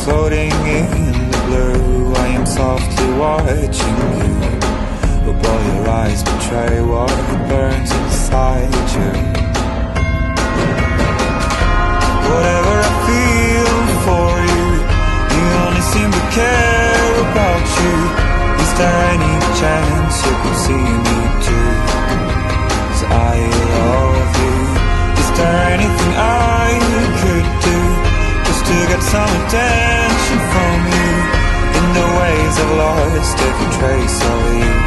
floating in the blue. I am softly watching you, but all your eyes betray what burns inside you. Whatever I feel for you, you only seem to care about you. Is there any chance you could see me too? 'Cause I love you. Is there anything I could do just to get some attention from you? In the ways I've lost every trace of you.